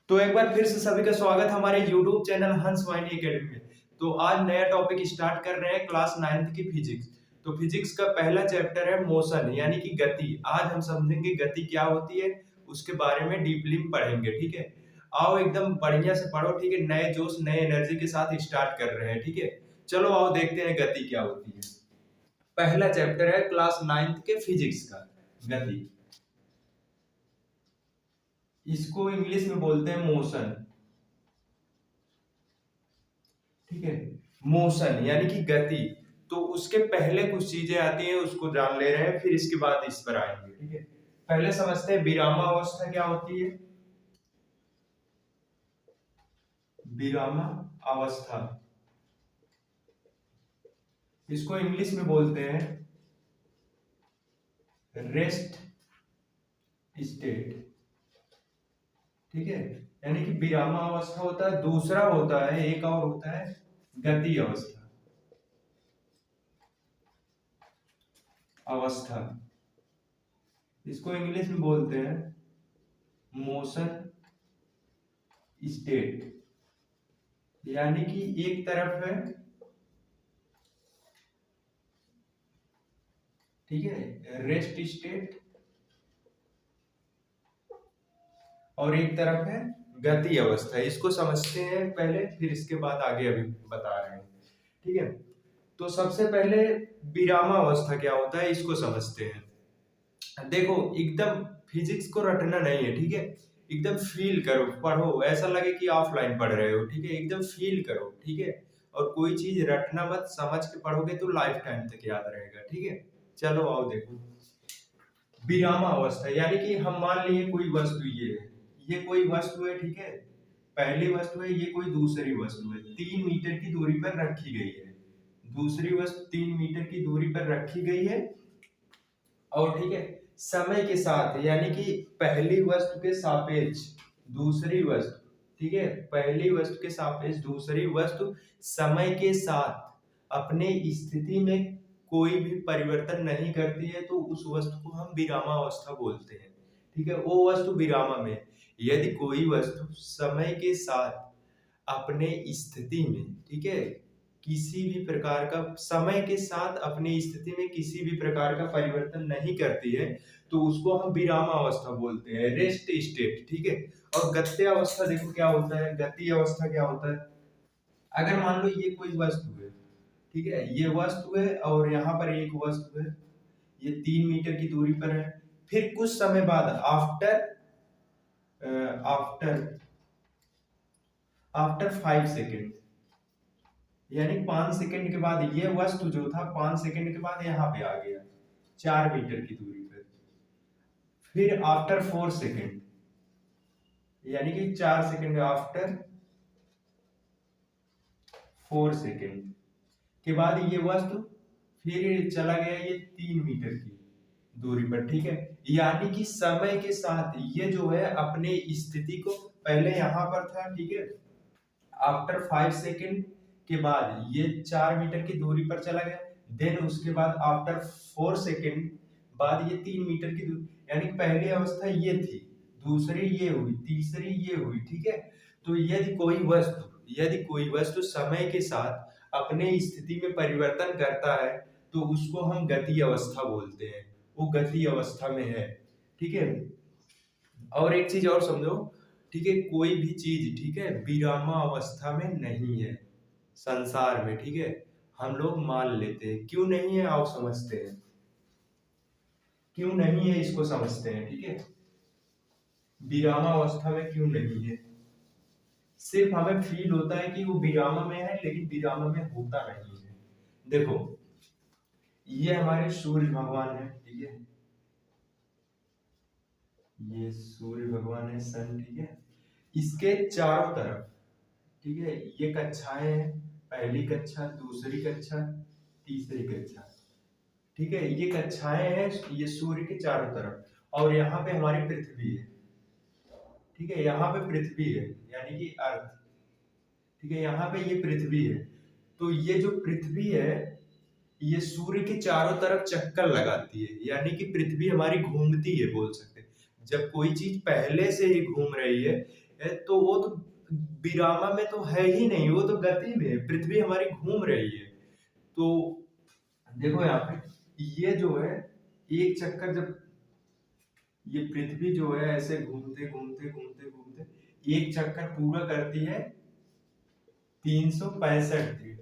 तो एक बार फिर से सभी का स्वागत है हमारे YouTube चैनल हंस वाहिनी एकेडमी में। तो आज नया टॉपिक स्टार्ट कर रहे हैं क्लास 9th की फिजिक्स। तो फिजिक्स का पहला चैप्टर है मोशन यानी कि गति। आज हम समझेंगे गति क्या होती है, उसके बारे में डीपली पढ़ेंगे। ठीक है, आओ एकदम बढ़िया से पढ़ो। ठीक है, नए जोश नए एनर्जी के साथ स्टार्ट कर रहे हैं। ठीक है, चलो आओ देखते हैं गति क्या होती है। पहला चैप्टर है क्लास 9th के फिजिक्स का, गति। इसको इंग्लिश में बोलते हैं मोशन। ठीक है, मोशन यानी कि गति। तो उसके पहले कुछ चीजें आती हैं, उसको जान ले रहे हैं, फिर इसके बाद इस पर आएंगे। ठीक है, पहले समझते हैं विरामावस्था क्या होती है। विरामावस्था, इसको इंग्लिश में बोलते हैं रेस्ट स्टेट। ठीक है, यानी कि विरामावस्था होता है, दूसरा होता है एक और होता है गति अवस्था। अवस्था, इसको इंग्लिश में बोलते हैं मोशन स्टेट। यानी कि एक तरफ है, ठीक है, रेस्ट स्टेट, और एक तरफ है गति अवस्था। इसको समझते हैं पहले, फिर इसके बाद आगे अभी बता रहे हैं। ठीक है, तो सबसे पहले विरामावस्था क्या होता है इसको समझते हैं। देखो, एकदम फिजिक्स को रटना नहीं है। ठीक है, एकदम फील करो, पढ़ो, ऐसा लगे कि ऑफलाइन पढ़ रहे हो। ठीक है, एकदम फील करो। ठीक है, और कोई चीज रटना मत, समझ के पढ़ोगे तो लाइफ टाइम तक याद रहेगा। ठीक है, चलो आओ देखो। विरामावस्था यानी कि हम मान लिए कोई वस्तु ये कोई वस्तु है। ठीक है, पहली वस्तु है, ये कोई दूसरी वस्तु है, 3 मीटर की दूरी पर रखी गई है। दूसरी वस्तु 3 मीटर की दूरी पर रखी गई है, और ठीक है, समय के साथ यानी कि पहली वस्तु के सापेक्ष दूसरी वस्तु, ठीक है, पहली वस्तु के सापेक्ष दूसरी वस्तु समय के साथ अपने स्थिति में कोई भी परिवर्तन नहीं करती है, तो उस वस्तु को हम विरामावस्था बोलते हैं। ठीक है, वो वस्तु विरामा में। यदि कोई वस्तु समय के साथ अपने स्थिति में, ठीक है, किसी भी प्रकार का, समय के साथ अपनी स्थिति में किसी भी प्रकार का परिवर्तन नहीं करती है, तो उसको हम विरामावस्था बोलते हैं, रेस्ट स्टेट। ठीक है, और गति अवस्था देखो क्या होता है। गति अवस्था क्या होता है, अगर मान लो ये कोई वस्तु है, ठीक है, ये वस्तु है और यहाँ पर एक वस्तु है, ये 3 मीटर की दूरी पर है। फिर कुछ समय बाद आफ्टर आफ्टर आफ्टर 5 सेकेंड, यानी 5 सेकेंड के बाद ये वस्तु जो था 5 सेकेंड के बाद यहाँ पे आ गया 4 मीटर की दूरी पर। फिर आफ्टर 4 सेकेंड, यानी कि 4 सेकेंड आफ्टर 4 सेकेंड के बाद ये वस्तु फिर चला गया ये 3 मीटर की दूरी पर। ठीक है, यानी कि समय के साथ ये जो है अपने स्थिति को, पहले यहाँ पर था, ठीक है, आफ्टर 5 सेकेंड के बाद ये 4 मीटर की दूरी पर चला गया। देन उसके बाद आफ्टर 4 सेकेंड बाद ये 3 मीटर की दूरी, यानी कि पहली अवस्था ये थी, दूसरी ये हुई, तीसरी ये हुई। ठीक है, तो यदि कोई वस्तु समय के साथ अपने स्थिति में परिवर्तन करता है, तो उसको हम गति अवस्था बोलते हैं, वो गति अवस्था में है। ठीक है, और एक चीज और समझो, ठीक है, कोई भी चीज, ठीक है, विरामा अवस्था में नहीं है संसार में। ठीक है, हम लोग मान लेते हैं, क्यों नहीं है आओ समझते हैं, क्यों नहीं है इसको समझते हैं। ठीक है, विरामा अवस्था में क्यों नहीं है, सिर्फ हमें फील होता है कि वो विरामा में है, लेकिन विरामा में होता नहीं है। देखो, ये हमारे सूर्य भगवान है, ठीक है, ये सूर्य भगवान है, सन। ठीक है, इसके चारों तरफ, ठीक है, ये कक्षाएं हैं, पहली कक्षा, दूसरी कक्षा, तीसरी कक्षा। ठीक है, ये कक्षाएं हैं ये सूर्य के चारों तरफ, और यहाँ पे हमारी पृथ्वी है। ठीक है, यहाँ पे पृथ्वी है यानी कि अर्थ। ठीक है, यहाँ पे ये पृथ्वी है। तो ये जो पृथ्वी है, ये सूर्य के चारों तरफ चक्कर लगाती है, यानी कि पृथ्वी हमारी घूमती है, बोल सकते हैं। जब कोई चीज पहले से ही घूम रही है, तो वो तो विरामा में तो है ही नहीं, वो तो गति में है, पृथ्वी हमारी घूम रही है। तो देखो यहाँ पे ये जो है एक चक्कर, जब ये पृथ्वी जो है ऐसे घूमते घूमते घूमते घूमते एक चक्कर पूरा करती है 365 दिन,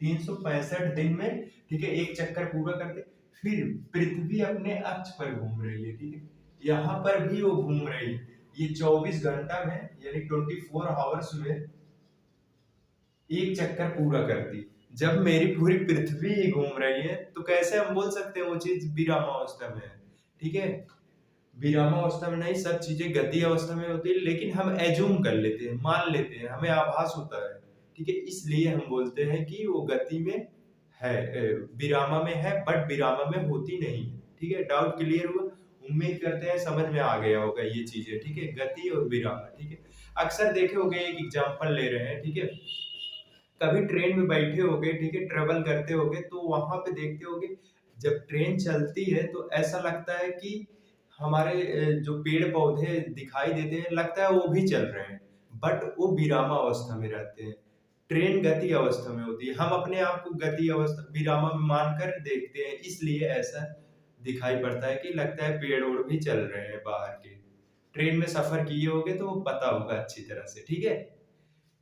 365 दिन में, ठीक है, एक चक्कर पूरा करके फिर पृथ्वी अपने अक्ष पर घूम रही है, ठीक है, यहाँ पर भी वो घूम रही है। ये 24 घंटा में यानी 24 आवर्स में एक चक्कर पूरा करती। जब मेरी पूरी पृथ्वी ही घूम रही है तो कैसे हम बोल सकते हैं वो चीज विरामावस्था में है, ठीक है। विरामावस्था में नहीं, सब चीजें गति अवस्था में होती है, लेकिन हम एज्यूम कर लेते हैं, मान लेते हैं, हमें आभास होता है, ठीक है, इसलिए हम बोलते हैं कि वो गति में है, विरामा में है, बट विरामा में होती नहीं है, ठीक है। डाउट क्लियर हुआ? उम्मीद करते हैं समझ में आ गया होगा ये चीजें, ठीक है, गति और विरामा, ठीक है। अक्सर देखे होंगे, एक एग्जांपल ले रहे हैं, ठीक है, कभी ट्रेन में बैठे होगे, ठीक है, ट्रेवल करते होगे, तो वहां पे देखते होगे जब ट्रेन चलती है तो ऐसा लगता है कि हमारे जो पेड़ पौधे दिखाई देते हैं, लगता है वो भी चल रहे हैं, बट वो विरामा अवस्था में रहते हैं। ट्रेन गति अवस्था में होती है, हम अपने आप को गति अवस्था विरामा में मानकर देखते हैं, इसलिए ऐसा दिखाई पड़ता है कि लगता है पेड़ ओड़ भी चल रहे हैं बाहर के। ट्रेन में सफर किए होगे तो वो पता होगा अच्छी तरह से, ठीक है।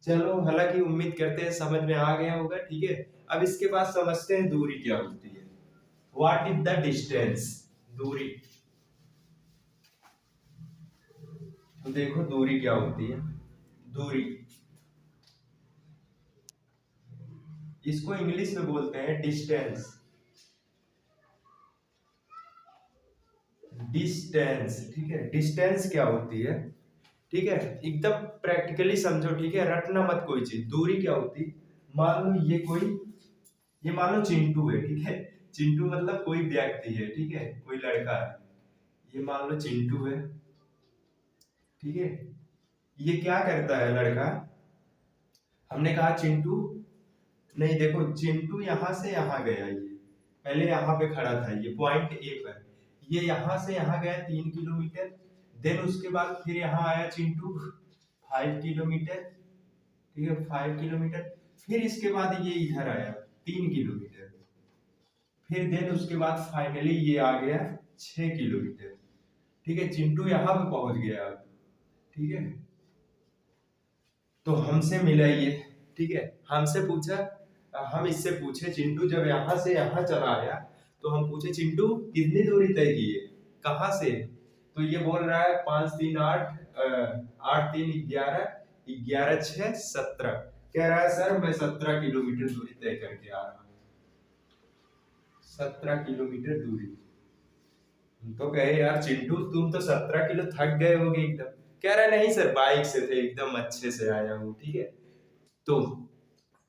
चलो, हालांकि उम्मीद करते हैं समझ में आ गया होगा, ठीक है। अब इसके बाद समझते हैं दूरी क्या होती है। What is the distance? दूरी। तो देखो दूरी क्या होती है। दूरी, इसको इंग्लिश में बोलते हैं डिस्टेंस। डिस्टेंस, ठीक है, डिस्टेंस क्या होती है, ठीक है, एकदम प्रैक्टिकली समझो, ठीक है, रटना मत कोई चीज। दूरी क्या होती है, मान लो ये मान लो चिंटू है, ठीक है, चिंटू मतलब कोई व्यक्ति है, ठीक है, कोई लड़का है, ये मान लो चिंटू है, ठीक है। ये क्या करता है लड़का, हमने कहा चिंटू, नहीं देखो, चिंटू यहां से यहां गया, ये पहले यहाँ पे खड़ा था, ये पॉइंट ए पर, ये यहां से यहां गया 3 किलोमीटर, देन उसके बाद फिर यहाँ आया चिंटू 5 किलोमीटर, ठीक है, 5 किलोमीटर, फिर इसके बाद ये इधर आया 3 किलोमीटर, फिर देन उसके बाद फाइनली ये आ गया 6 किलोमीटर, ठीक है, चिंटू यहाँ पे पहुंच गया अब, ठीक है। तो हमसे मिला ये, ठीक है, हमसे पूछा, हम इससे पूछे चिंटू जब यहाँ से यहाँ चला आया, तो हम पूछे चिंटू कितनी दूरी तय की है, कहाँ से, तो ये बोल रहा है 5 3 8 8 3 11 11 6 17, कह रहा है सर मैं 17 किलोमीटर दूरी तय करके आ रहा हूँ। 17 किलोमीटर दूरी। तो कहे यार चिंटू तुम तो 17 किलो थक गए होगे एकदम, कह रहा नहीं सर बाइक से थे, एकदम अच्छे से आया हूँ, ठीक है। तो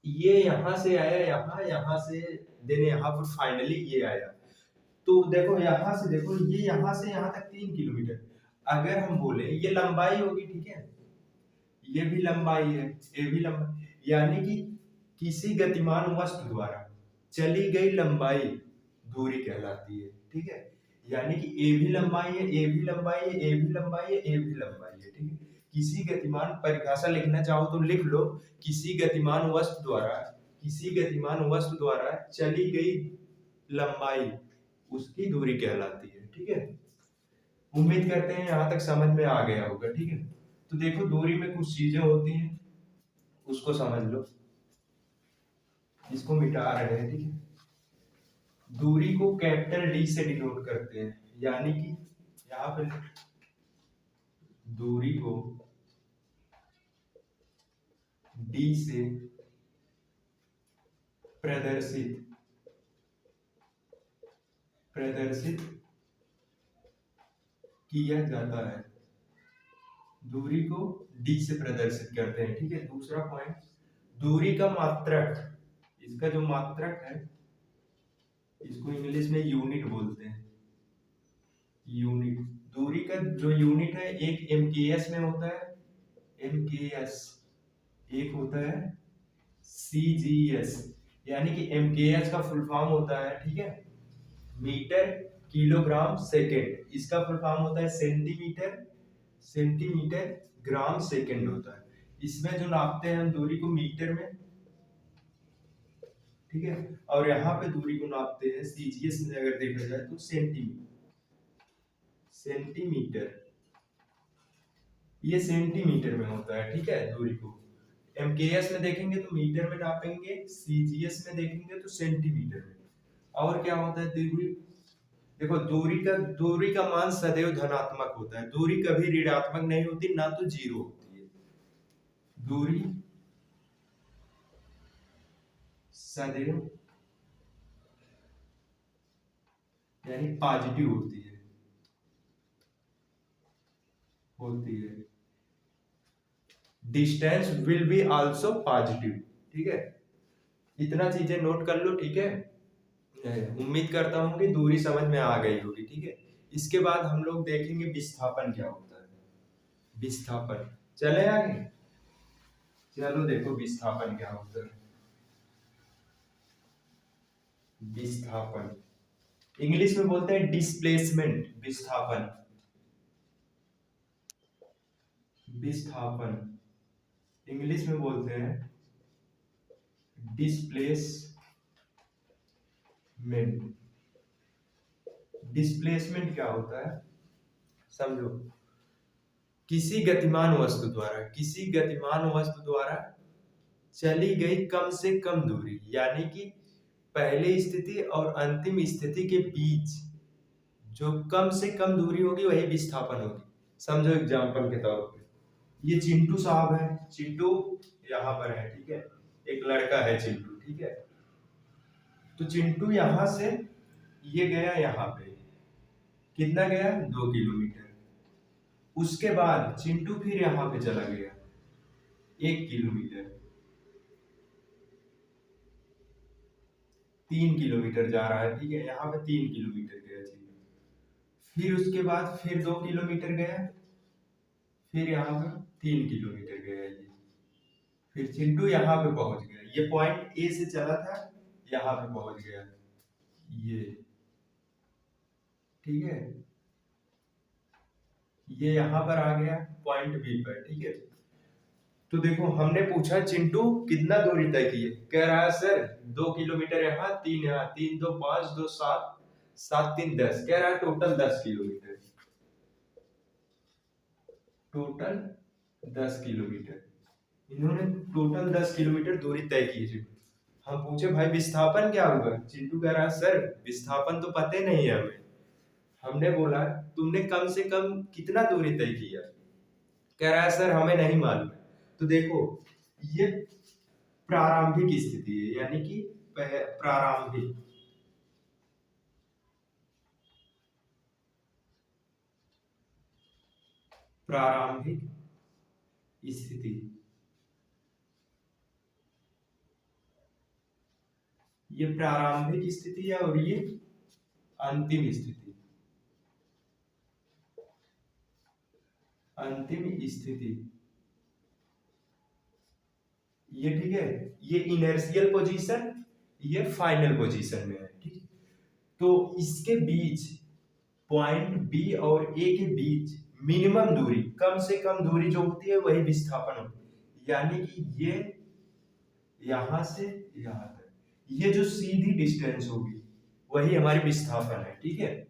ये यहाँ से आया, यहाँ से देने यहाँ पर फाइनली ये आया, तो देखो यहाँ से देखो, ये यहाँ से यहाँ तक 3 किलोमीटर, अगर हम बोले ये लंबाई होगी, ठीक है, ये भी लंबाई है, ये भी लंबाई, यानी कि किसी गतिमान वस्तु द्वारा चली गई लंबाई दूरी कहलाती है, ठीक है। यानी कि ए भी लंबाई है, ए भी लंबाई है, ए भी लंबाई है, ए भी लंबाई है, ठीक है। किसी गतिमान, परिभाषा लिखना चाहो तो लिख लो, किसी गतिमान वस्तु द्वारा, किसी गतिमान वस्तु द्वारा चली गई लंबाई उसकी दूरी कहलाती है, ठीक है। उम्मीद करते हैं यहाँ तक समझ में आ गया होगा, ठीक है। तो देखो दूरी में कुछ चीजें होती हैं, उसको समझ लो, इसको मिटा रहे हैं, ठीक है। दूरी को कैपिटल डी से डिनोट करते हैं, यानी कि यहाँ पे दूरी को डी से प्रदर्शित प्रदर्शित किया जाता है, दूरी को डी से प्रदर्शित करते हैं, ठीक है। दूसरा पॉइंट, दूरी का मात्रक, इसका जो मात्रक है इसको इंग्लिश में यूनिट बोलते हैं, यूनिट। दूरी का जो यूनिट है एक एमकेएस में होता है, एमकेएस, एक होता है सीजीएस, यानी कि एमकेएस का फुल फॉर्म होता है, ठीक है, मीटर किलोग्राम सेकेंड, इसका फुल फॉर्म होता है सेंटीमीटर सेंटीमीटर ग्राम सेकंड होता है। इसमें जो नापते हैं हम दूरी को मीटर में, ठीक है, और यहाँ पे दूरी को नापते हैं सीजीएस में अगर देखा जाए तो सेंटीमीटर, ये सेंटीमीटर में होता है, ठीक है, दूरी को एमकेएस में देखेंगे तो मीटर में नापेंगे, सीजीएस में देखेंगे तो सेंटीमीटर में। और क्या होता है दूरी, देखो दूरी का मान सदैव धनात्मक होता है, दूरी कभी ऋणात्मक नहीं होती, ना तो जीरो होती है। दूरी सदैव यानी पॉजिटिव होती है। Distance will be also positive, ठीक है, इतना चीजें नोट कर लो, ठीक है। उम्मीद करता हूं कि दूरी समझ में आ गई होगी, ठीक है। इसके बाद हम लोग देखेंगे विस्थापन क्या होता है। विस्थापन, चले आगे, चलो देखो विस्थापन क्या होता है। विस्थापन इंग्लिश में बोलते हैं डिस्प्लेसमेंट, विस्थापन, विस्थापन इंग्लिश में बोलते हैं डिस्प्लेसमेंट। डिस्प्लेसमेंट क्या होता है समझो, किसी गतिमान वस्तु द्वारा चली गई कम से कम दूरी, यानी कि पहली स्थिति और अंतिम स्थिति के बीच जो कम से कम दूरी होगी वही विस्थापन होगी। समझो एग्जांपल के तौर पे, ये चिंटू साहब है, चिंटू यहाँ पर है, ठीक है, एक लड़का है चिंटू, ठीक है। तो चिंटू यहाँ से ये गया यहाँ पे, कितना गया 2 किलोमीटर। उसके बाद चिंटू फिर यहाँ पे चला गया 1 किलोमीटर, 3 किलोमीटर जा रहा है, ठीक है, यहाँ पे 3 किलोमीटर गया चिंटू। फिर उसके बाद फिर 2 किलोमीटर गया, फिर यहाँ पे 3 किलोमीटर गया ये, फिर चिंटू यहाँ पे पहुंच गया, ये पॉइंट ए से चला था, यहाँ पे पहुंच गया ये, ठीक है, ये यहाँ पर आ गया पॉइंट बी पर, ठीक है। तो देखो हमने पूछा चिंटू कितना दूरी तय की है, कह रहा है सर 2 किलोमीटर यहाँ, 3 यहाँ, 3 2 5 2 7 7 3 10, कह रहा है टोटल 10 किलोमीटर, टोटल 10 किलोमीटर, इन्होंने टोटल 10 किलोमीटर दूरी तय की है। हम पूछे भाई विस्थापन क्या होगा, चिंटू कह रहा है सर विस्थापन तो पता नहीं है हमें। हमने बोला तुमने कम से कम कितना दूरी तय किया, कह रहा है सर हमें नहीं मालूम। तो देखो ये प्रारंभिक स्थिति है, यानी कि प्रारंभिक प्रारंभिक स्थिति, ये प्रारंभिक स्थिति है और ये अंतिम स्थिति, अंतिम स्थिति ये, ठीक है, ये इनर्शियल पोजीशन, ये फाइनल पोजीशन में है, ठीक है। तो इसके बीच पॉइंट बी और ए के बीच मिनिमम दूरी, कम से कम दूरी जो होती है वही विस्थापन होती है, यानी कि ये यहां से यहां तक ये जो सीधी डिस्टेंस होगी वही हमारी विस्थापन है, ठीक है।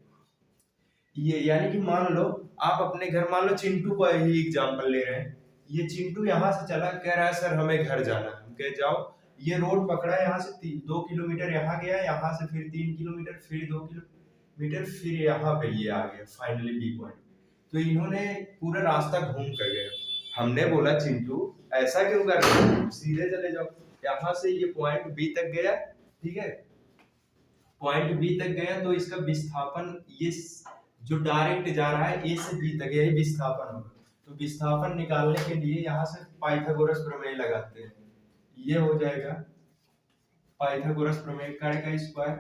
ये यानी कि मान लो आप अपने घर, मान लो चिंटू का ही एग्जांपल ले रहे हैं, ये चिंटू यहाँ से चला, कह रहा है सर हमें घर जाना है, हम कह जाओ, ये रोड पकड़ा, यहाँ से 2 किलोमीटर यहाँ गया, यहाँ से फिर 3 किलोमीटर, फिर 2 किलोमीटर, फिर यहाँ पे ये आ गया फाइनली बी पॉइंट। तो इन्होंने पूरा रास्ता घूम कर गया। हमने बोला चिंटू ऐसा क्यों कर रहे हो, सीधे चले जाओ, यहाँ से ये पॉइंट बी तक गया, ठीक है, पॉइंट बी तक गया, तो इसका विस्थापन ये जो डायरेक्ट जा रहा है ए से बी तक, यही विस्थापन होगा। तो विस्थापन निकालने के लिए यहाँ से पाइथागोरस प्रमेय लगाते हैं, ये हो जाएगा पाइथागोरस प्रमेय, कर्ण का स्क्वायर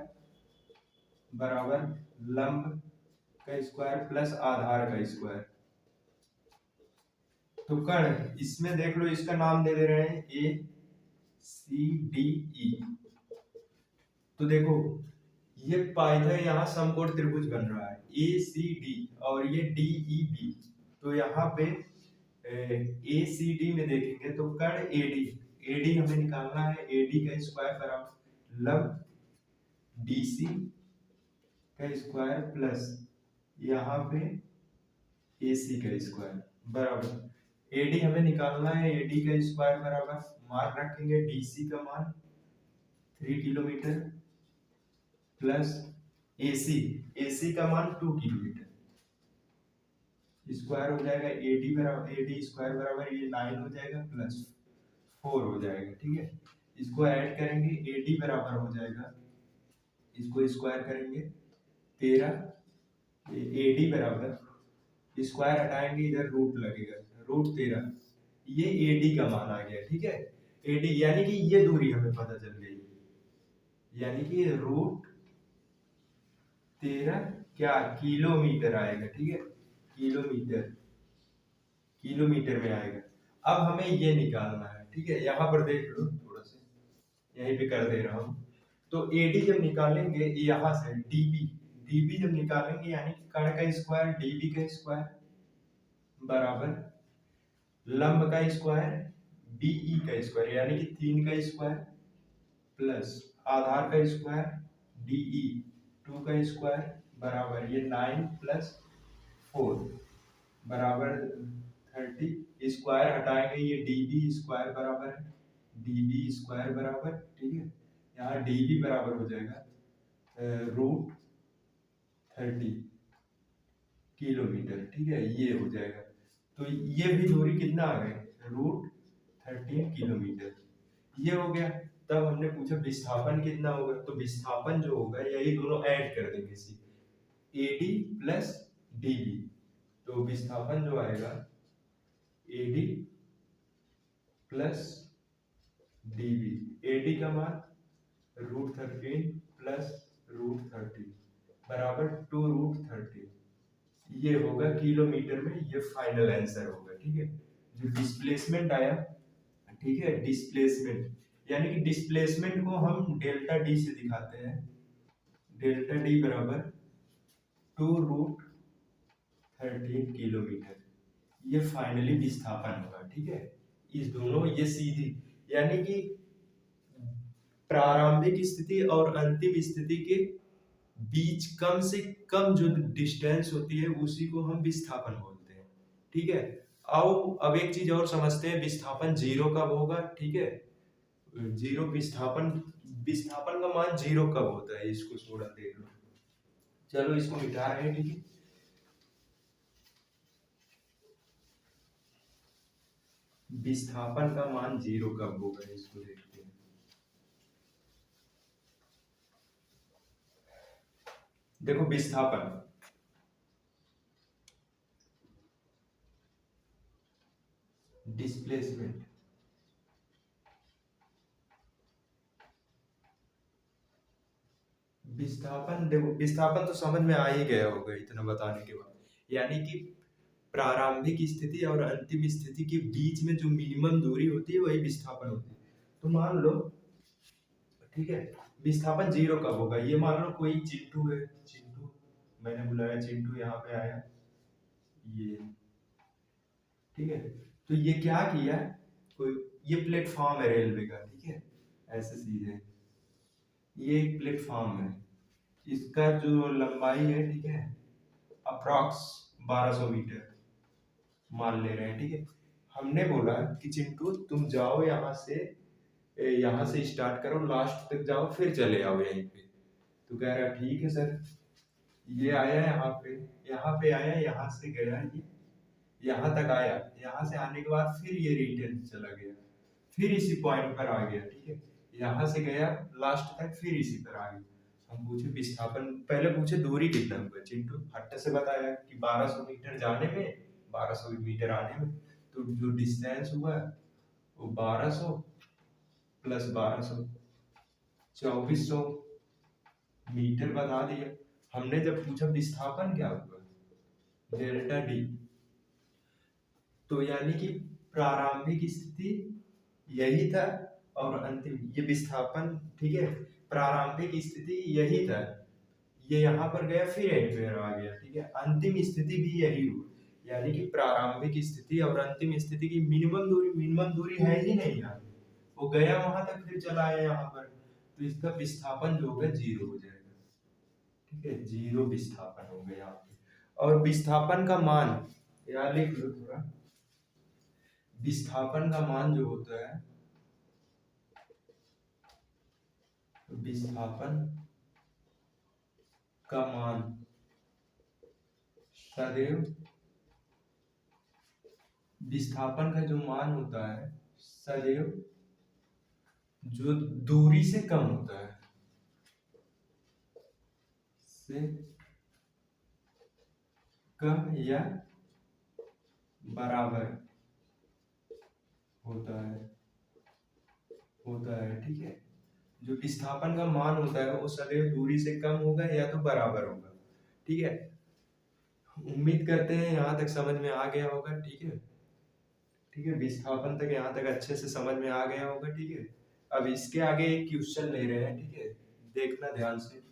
बराबर लंब का स्क्वायर प्लस आधार का स्क्वायर। तो कर्ण, इसमें देख लो इसका नाम दे दे रहे हैं ए सी डी ई। तो देखो ये पाइथन यहाँ समकोण त्रिभुज बन रहा है ए सी डी और ये डी ई बी, तो यहाँ पे ए सी डी में देखेंगे तो कण एडी, एडी हमें निकालना है, एडी का स्क्वायर बराबर लंब डीसी का स्क्वायर प्लस यहाँ पे एसी का स्क्वायर बराबर एडी हमें निकालना है, एडी का स्क्वायर बराबर मान रखेंगे डीसी का मान 3 किलोमीटर प्लस एसी, एसी का मान 2 किलोमीटर, स्क्वायर हो जाएगा एडी बराबर, एडी स्क्वायर बराबर ये 9 हो जाएगा प्लस 4 हो जाएगा। ठीक है, इसको ऐड करेंगे, एडी बराबर हो जाएगा, इसको स्क्वायर करेंगे 13, एडी बराबर स्क्वायर हटाएंगे इधर रूट लगेगा, रूट 13, ये एडी का मान आ गया। ठीक है, एडी यानी कि ये दूरी हमें पता चल गई, यानी कि रूट 13 क्या किलोमीटर आएगा। ठीक है, किलोमीटर, किलोमीटर में आएगा। अब हमें ये निकालना है। ठीक है, यहाँ पर देख लो, थोड़ा सा यहीं पे कर दे रहा हूँ। तो एडी जब निकालेंगे यहाँ से डीबी, डीबी जब निकालेंगे यानी कि कण का स्क्वायर डीबी का स्क्वायर बराबर लंब का स्क्वायर बीई का स्क्वायर यानी कि 3 का स्क्वायर प्लस आधार का स्क्वायर डीई 2 का स्क्वायर बराबर ये 9 प्लस 4 बराबर 30, स्क्वायर हटाएंगे ये डीबी स्क्वायर बराबर है डीबी स्क्वायर बराबर, ठीक है, यहाँ डीबी बराबर हो जाएगा रूट 30 किलोमीटर। ठीक है, ये हो जाएगा। तो ये भी दूरी कितना आ गया, रूट 13 किलोमीटर, ये हो गया। तब हमने पूछा विस्थापन कितना होगा, तो विस्थापन जो होगा यही दोनों ऐड कर देंगे इसी एडी प्लस डीबी, तो विस्थापन जो आएगा एडी प्लस डीबी, एडी का मान रूट 13 प्लस रूट 30 बराबर 2 रूट 30, ये होगा किलोमीटर में, ये फाइनल आंसर होगा। ठीक है, जो डिस्प्लेसमेंट आया, ठीक है, डिस्प्लेसमेंट यानी कि डिस्प्लेसमेंट को हम डेल्टा डी से दिखाते हैं, डेल्टा डी बराबर 2 रूट 13 किलोमीटर, ये फाइनली विस्थापन होगा। ठीक है, इस दोनों ये सीधी यानी कि प्रारंभिक स्थिति और अंतिम स्थिति के बीच कम से कम जो डिस्टेंस होती है उसी को हम विस्थापन बोलते हैं। ठीक है, आओ अब एक चीज और समझते हैं, विस्थापन जीरो कब होगा। ठीक है, जीरो विस्थापन, विस्थापन का मान जीरो कब होता है, इसको थोड़ा देख लो। चलो इसको मिटा रहे हैं। ठीक है, विस्थापन का मान जीरो कब होगा, इसको देखते हैं। देखो विस्थापन, डिस्प्लेसमेंट, विस्थापन, देखो विस्थापन तो समझ में आ ही गया होगा इतना बताने के बाद, यानी कि प्रारंभिक स्थिति और अंतिम स्थिति के बीच में जो मिनिमम दूरी होती है वही विस्थापन होती है। तो मान लो, ठीक है, विस्थापन जीरो कब होगा, ये मान लो कोई चिंटू है, चिंटू मैंने बुलाया, चिंटू यहाँ पे आया, ये ठीक है, तो ये क्या किया, कोई ये प्लेटफॉर्म है रेलवे का, ठीक है, ऐसे सीधे ये एक प्लेटफॉर्म है, इसका जो लंबाई है, ठीक है, अप्रॉक्स 1200 मीटर मान ले रहे हैं। ठीक है, हमने बोला कि चिंटू तुम जाओ यहाँ से स्टार्ट करो, लास्ट तक जाओ, फिर चले आओ यहीं पे। तो कह रहा ठीक है सर, ये आया यहाँ पे आया, यहाँ से गया, ये यहाँ तक आया, यहाँ से आने के बाद फिर ये रिटर्न चला गया, फिर इसी पॉइंट पर आ गया। ठीक है, यहाँ से गया लास्ट तक, फिर इसी पर आ गया। हम पूछे विस्थापन, पहले पूछे दूरी कितना हुआ, चिंटू हट्ट से बताया कि 1200 मीटर जाने में, 1200 मीटर आने में, तो जो डिस्टेंस हुआ वो 1200 प्लस 1200 2400 मीटर बता दिया। हमने जब पूछा विस्थापन क्या हुआ, डेल्टा डी, तो यानी कि प्रारंभिक स्थिति यही था और अंतिम ये विस्थापन, ठीक है, प्रारंभिक स्थिति यही था, ये यहाँ पर गया फिर यहीं पर आ गया। ठीक है, अंतिम स्थिति भी यही हुई, यानी कि प्रारंभिक स्थिति और अंतिम स्थिति की मिनिमम दूरी है ही नहीं यहाँ, वो गया वहां तक फिर चला आया यहाँ पर, तो इसका विस्थापन जो होगा 0 हो जाएगा। ठीक है, 0 विस्थापन हो गया यहाँ पे। और विस्थापन का मान यार लिख लो थोड़ा, विस्थापन का मान जो होता है, विस्थापन का मान सदैव, विस्थापन का जो मान होता है सदैव जो दूरी से कम होता है, से कम या बराबर होता है। ठीक है, जो विस्थापन का मान होता है वो सदैव दूरी से कम होगा या तो बराबर होगा। ठीक है, उम्मीद करते हैं यहाँ तक समझ में आ गया होगा। ठीक है, ठीक है, विस्थापन तक यहाँ तक अच्छे से समझ में आ गया होगा। ठीक है, अब इसके आगे एक क्वेश्चन ले रहे हैं। ठीक है, देखना ध्यान से।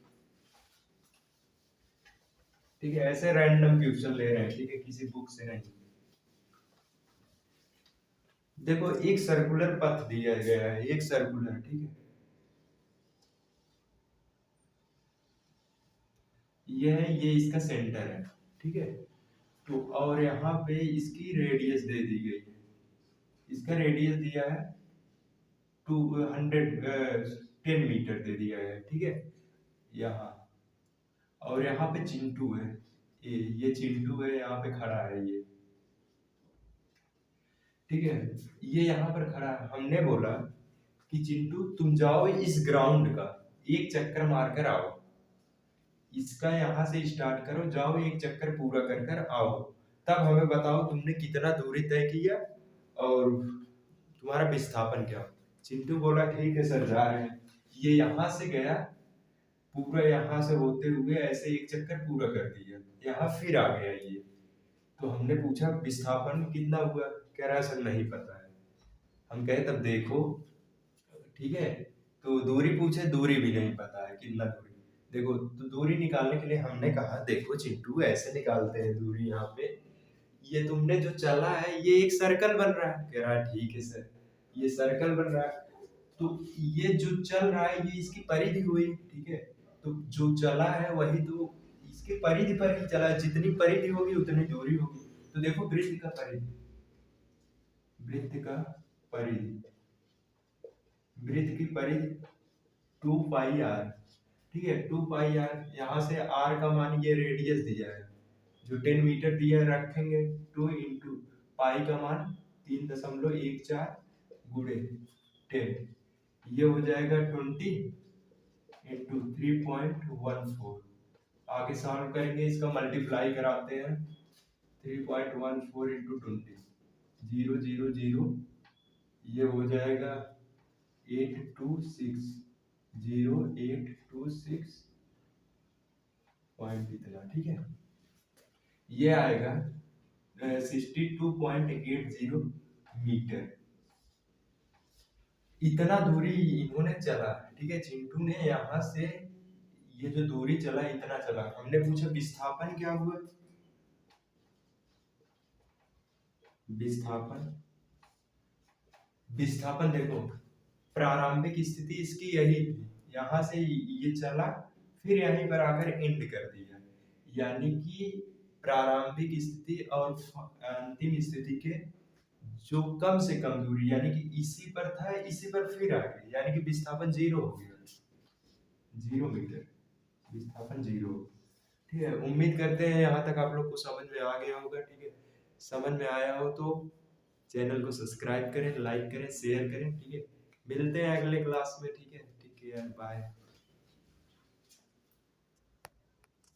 ठीक है, ऐसे रैंडम क्वेश्चन ले रहे हैं। ठीक है, किसी बुक से नहीं। देखो, एक सर्कुलर पथ दिया गया है, एक सर्कुलर। ठीक है, ये इसका सेंटर है। ठीक है, तो और यहाँ पे इसकी रेडियस दे दी गई है, इसका रेडियस दिया है 10 मीटर दे दिया है। ठीक है, यहाँ और यहाँ पे चिंटू है, ये चिंटू है, यहाँ पे खड़ा है ये। ठीक है, ये यहाँ पर खड़ा है। हमने बोला कि चिंटू तुम जाओ इस ग्राउंड का एक चक्कर मारकर आओ, इसका यहाँ से स्टार्ट करो, जाओ एक चक्कर पूरा कर कर आओ, तब हमें बताओ तुमने कितना दूरी तय किया और तुम्हारा विस्थापन क्या। चिंटू बोला ठीक है सर, जा रहे हैं। ये यहाँ से गया, पूरा यहाँ से होते हुए ऐसे एक चक्कर पूरा कर दिया, यहाँ फिर आ गया ये। तो हमने पूछा विस्थापन कितना हुआ, कह रहा है सर नहीं पता है। हम कहे तब देखो। ठीक है, तो दूरी पूछे, दूरी भी नहीं पता है कितना दूरी। देखो, तो दूरी निकालने के लिए हमने कहा देखो चिंटू ऐसे निकालते हैं दूरी। यहाँ पे ये तुमने जो चला है ये एक सर्कल बन रहा है, कह रहा है ठीक है सर, ये सर्कल बन रहा है। तो ये जो चल रहा है ये इसकी परिधि हुई। ठीक है, तो जो चला है वही तो इसके परिधि पर ही चला है, जितनी परिधि होगी उतनी दूरी होगी। तो देखो वृत्त का परिधि, वृत्त का परिधि, वृत्त की परिधि 2 पाई आर। ठीक है, 2 पाई आर, यहाँ से आर का मान ये रेडियस दिया है जो 10 मीटर दिया है, रखेंगे 2 इंटू पाई का मान 3.14 गुणे 10, ये हो जाएगा 20 इंटू 3.14। आगे सॉल्व करेंगे, इसका मल्टीप्लाई कराते हैं। 3.14 इंटू 20, 0 0 0, ये हो जाएगा 826, 0826 पॉइंट इतना। ठीक है, ये आएगा 62.80 मीटर। इतना दूरी इन्होंने चला। ठीक है, चिंटू ने यहाँ से ये जो दूरी चला इतना चला। हमने पूछा विस्थापन क्या हुआ, विस्थापन देखो प्रारंभिक स्थिति इसकी यही थी, यहाँ से ये चला फिर यहीं पर आकर एंड कर दिया, यानी कि प्रारंभिक स्थिति और अंतिम स्थिति के जो कम से कम दूरी, यानी कि इसी पर था, इसी पर फिर आ गया, यानी कि विस्थापन 0 हो गया, 0 मीटर, विस्थापन 0। ठीक है, उम्मीद करते हैं यहाँ तक आप लोग को समझ में आ गया होगा। ठीक है, समझ में आया हो तो चैनल को सब्सक्राइब करें, लाइक करें, शेयर करें। ठीक है, मिलते हैं अगले क्लास में। ठीक है, ठीक है यार, बाय।